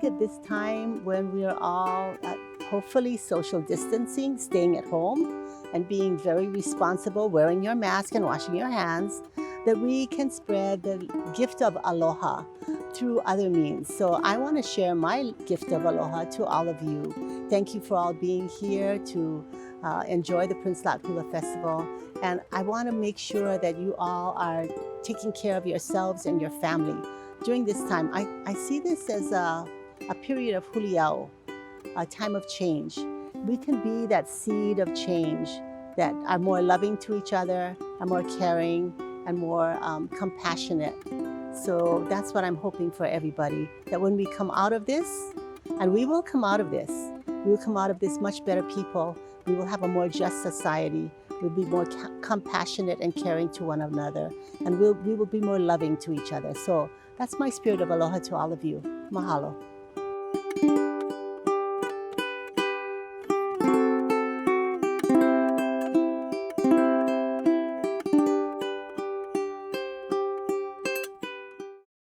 think at this time when we are all hopefully social distancing, staying at home, and being very responsible, wearing your mask and washing your hands, that we can spread the gift of aloha through other means. So I want to share my gift of aloha to all of you. Thank you for all being here to enjoy the Prince Lot Hula Festival. And I want to make sure that you all are taking care of yourselves and your family during this time. I see this as a period of huliau, a time of change. We can be that seed of change that are more loving to each other, are more caring, and more compassionate. So that's what I'm hoping for everybody, that when we come out of this, and we will come out of this, we will come out of this much better people. We will have a more just society. We'll be more compassionate and caring to one another, and we will be more loving to each other. So that's my spirit of aloha to all of you. Mahalo.